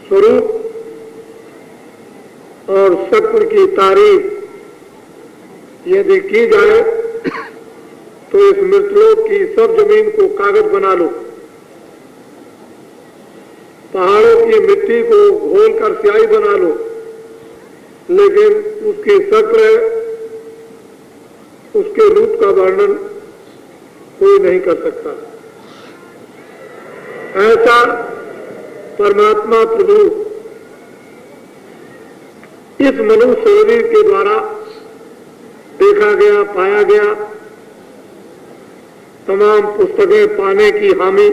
स्वरूप और सत्य की तारीफ यदि की जाए तो इस मृतलोक की सब जमीन को कागज बना लो, पहाड़ों की मिट्टी को घोल कर स्याही बना लो, लेकिन उसकी शक्ल, उसके रूप का वर्णन कोई नहीं कर सकता। ऐसा परमात्मा प्रभु इस मनुष्य शरीर के द्वारा देखा गया, पाया गया। तमाम पुस्तकें पाने की हामी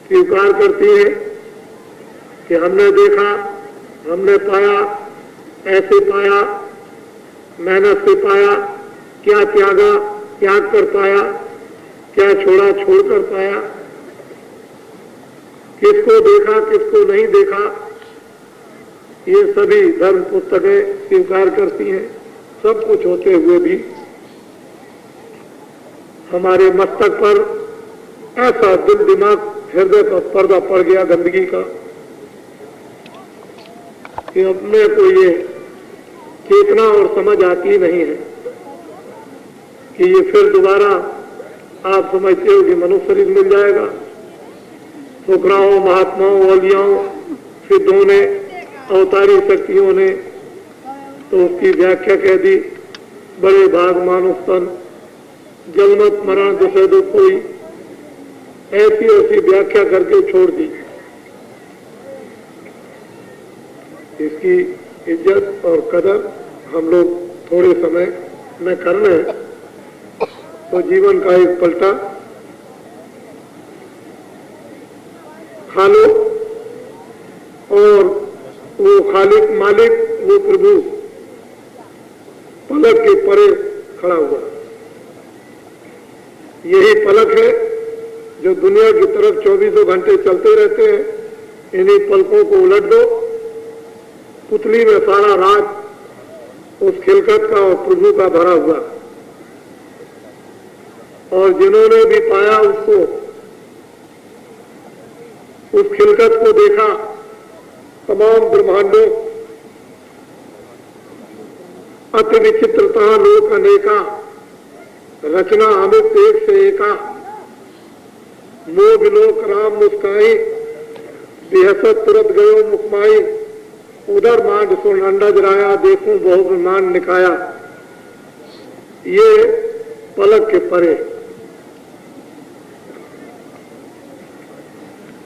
स्वीकार करती है कि हमने देखा, हमने पाया, ऐसे पाया, मेहनत से पाया, क्या त्यागा, त्याग कर पाया, क्या छोड़ा, छोड़ कर पाया, किसको देखा, किसको नहीं देखा, ये सभी धर्म पुस्तकें स्वीकार करती हैं। सब कुछ होते हुए भी हमारे मस्तक पर ऐसा दिल दिमाग हृदय पर पर्दा पड़ गया गंदगी का कि अपने को ये चेतना और समझ आती नहीं है कि ये फिर दोबारा आप समझते हो कि मनुष्य शरीर मिल जाएगा। फुकराओं, महात्माओं, औलियाओं, सिद्धों ने, अवतारी शक्तियों ने तो उसकी व्याख्या कह दी, बड़े भाग मानुष तन, जलमत मरण दुसे दो कोई, ऐसी ऐसी व्याख्या करके छोड़ दी। इसकी इज्जत और कदर हम लोग थोड़े समय में कर रहे हैं। तो जीवन का एक पलटा खा लो और वो खालिक, मालिक, वो प्रभु पलक के परे खड़ा हुआ। यही पलक है जो दुनिया की तरफ 24 घंटे चलते रहते हैं। इन्हीं पलकों को उलट दो, पुतली में सारा राज उस खिलकत का और प्रभु का भरा हुआ। और जिन्होंने भी पाया उसको, उस खिलकत को देखा, तमाम ब्रह्मांडों, अति विचित्रता लोक अनेका, रचना अमित एक से एका, मोह विलोक राम मुस्काई, बेहसत तुरंत गयो मुखमाई, उधर मांड सुन अंडज राया, देखूं बहु ब्रह्मांड निकाया। ये पलक के परे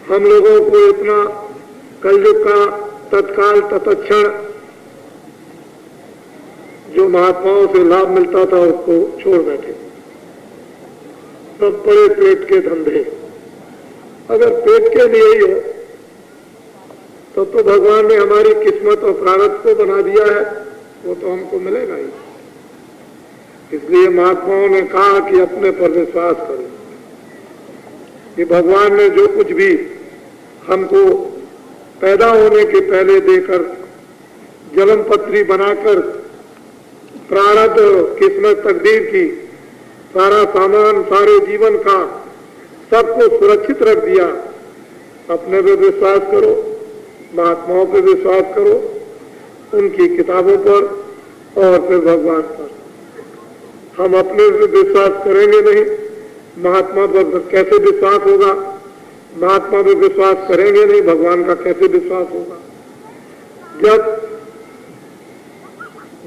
हम लोगों को इतना कलयुग का तत्काल तत्क्षण जो महात्माओं से लाभ मिलता था उसको छोड़ बैठे। सब बड़े पेट के धंधे। अगर पेट के लिए ही हो तो भगवान ने हमारी किस्मत और प्रारब्ध को बना दिया है, वो तो हमको मिलेगा ही। इसलिए महात्माओं ने कहा कि अपने पर विश्वास करो कि भगवान ने जो कुछ भी हमको पैदा होने के पहले देकर, जन्म पत्री बनाकर, प्रारब्ध, किस्मत, तकदीर की सारा सामान, सारे जीवन का सबको सुरक्षित रख दिया। अपने पे विश्वास करो, महात्माओं पे विश्वास करो, उनकी किताबों पर और फिर भगवान पर। हम अपने पे विश्वास करेंगे नहीं, महात्मा पर कैसे विश्वास होगा? महात्मा पे विश्वास करेंगे नहीं, भगवान का कैसे विश्वास होगा? जब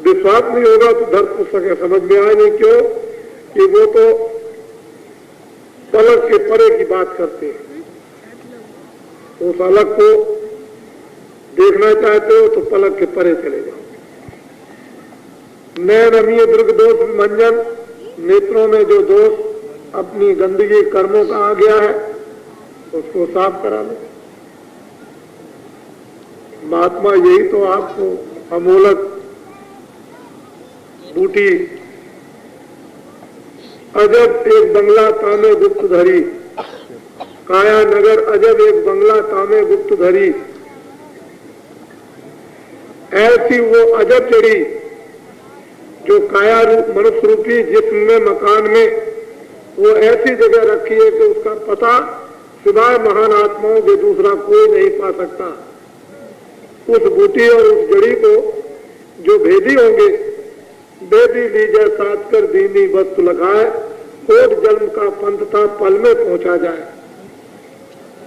विश्वास नहीं होगा तो धर्म पुस्तकें समझ में आए नहीं। क्यों? कि वो तो पलक के परे की बात करते हैं। उस अलग को देखना चाहते हो तो पलक के परे चले जाओ। नैन अमीय दृग दोष मंजन, नेत्रों में जो दोष अपनी गंदगी कर्मों का आ गया है उसको साफ करा लो। महात्मा यही तो आपको अमोलक बूटी, अजब एक बंगला तामे गुप्त धरी, काया नगर अजब एक बंगला तामे गुप्त धरी। ऐसी वो अजब जड़ी जो काया रूप मनुष्य रूपी जिस्म में, मकान में, वो ऐसी जगह रखी है कि उसका पता सिवाय महान आत्माओं के दूसरा कोई नहीं पा सकता। उस बूटी और उस जड़ी को जो भेदी होंगे, बेदी लीजय साथ कर दीनी वस्तु लगाए, कोट जन्म का पंथ था पल में पहुंचा जाए।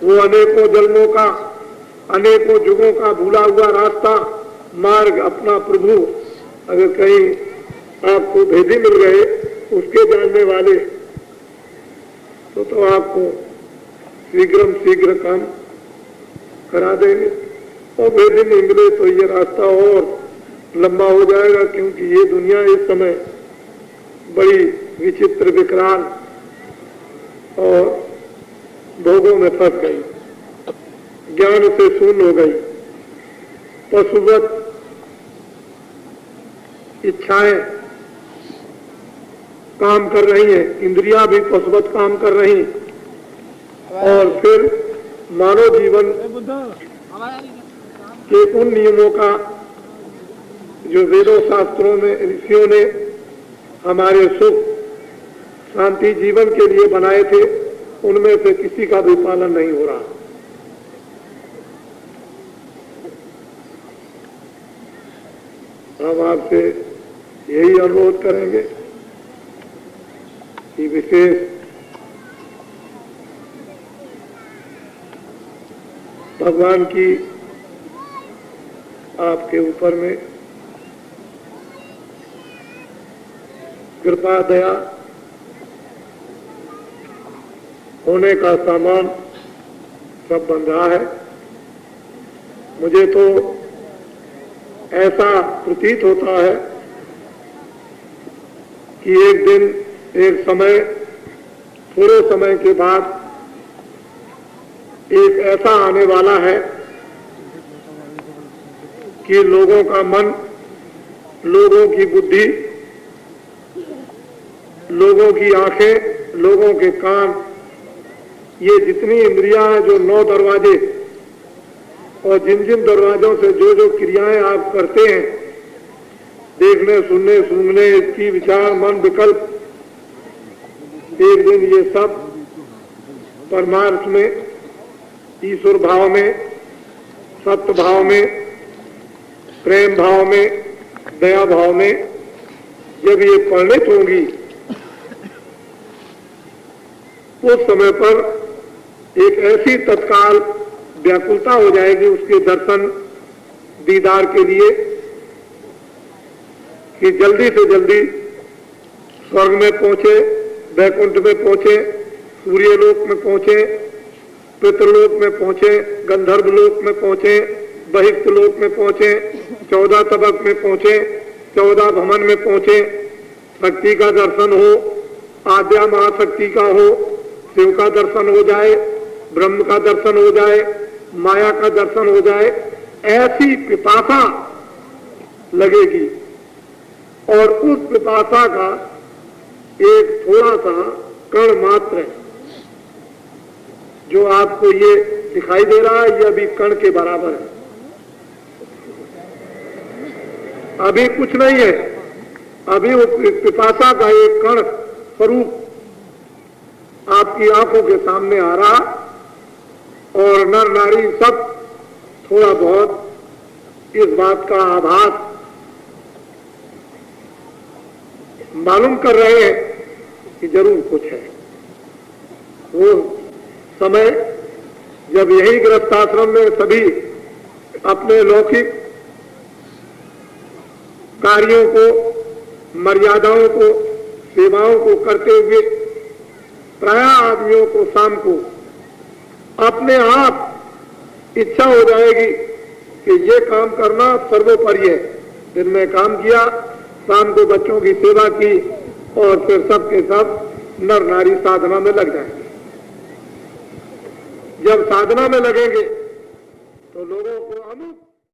वो अनेकों जन्मों का, अनेकों युगों का भूला हुआ रास्ता, मार्ग अपना प्रभु अगर कहीं आपको भेदी मिल गए उसके जानने वाले, तो आपको शीघ्र काम करा देंगे। और भेदी नहीं मिले तो ये रास्ता और लंबा हो जाएगा, क्योंकि ये दुनिया इस समय बड़ी विचित्र, विकराल और भोगों में फंस गई, ज्ञान से शून्य हो गई। पशुवत इच्छाएं काम कर रही हैं, इंद्रियां भी पशुवत काम कर रही, और फिर मानव जीवन के उन नियमों का जो वेदों शास्त्रों में ऋषियों ने हमारे सुख शांति जीवन के लिए बनाए थे, उनमें से किसी का भी पालन नहीं हो रहा। हम आपसे यही अनुरोध करेंगे कि विशेष भगवान की आपके ऊपर में कृपा दया होने का सामान सब बन रहा है। मुझे तो ऐसा प्रतीत होता है कि एक दिन, एक समय, थोड़े समय के बाद एक ऐसा आने वाला है कि लोगों का मन, लोगों की बुद्धि, लोगों की आंखें, लोगों के कान, ये जितनी इंद्रियां हैं, जो 9 दरवाजे, और जिन जिन दरवाजों से जो जो क्रियाएं आप करते हैं, देखने, सुनने, सूंघने, इसकी विचार, मन, विकल्प, एक दिन ये सब परमार्थ में, ईश्वर भाव में, सत्य भाव में, प्रेम भाव में, दया भाव में जब ये परिणित होंगी, उस समय पर एक ऐसी तत्काल व्याकुलता हो जाएगी उसके दर्शन दीदार के लिए कि जल्दी से जल्दी स्वर्ग में पहुंचे, वैकुंठ में पहुंचे, सूर्यलोक में पहुंचे, पितृलोक में पहुंचे, गंधर्व लोक में पहुंचे, बहिष्ठ लोक में पहुंचे, 14 तबक में पहुंचे, 14 भवन में पहुंचे, शक्ति का दर्शन हो, आद्या महाशक्ति का हो, शिव का दर्शन हो जाए, ब्रह्म का दर्शन हो जाए, माया का दर्शन हो जाए, ऐसी पिपासा लगेगी। और उस पिपासा का एक थोड़ा सा कण मात्र है जो आपको ये दिखाई दे रहा है, ये अभी कण के बराबर है, अभी कुछ नहीं है। अभी उस पिपासा का एक कण स्वरूप आपकी आंखों के सामने आ रहा, और नर नारी सब थोड़ा बहुत इस बात का आभास मालूम कर रहे हैं कि जरूर कुछ है। वो समय जब यही गृहस्थाश्रम में सभी अपने लौकिक कार्यों को, मर्यादाओं को, सेवाओं को करते हुए प्राय आदमियों को शाम को अपने आप इच्छा हो जाएगी कि ये काम करना सर्वोपरि है। दिन में काम किया, शाम को बच्चों की सेवा की, और फिर सब के सब नर नारी साधना में लग जाएंगे। जब साधना में लगेंगे तो लोगों को अमुक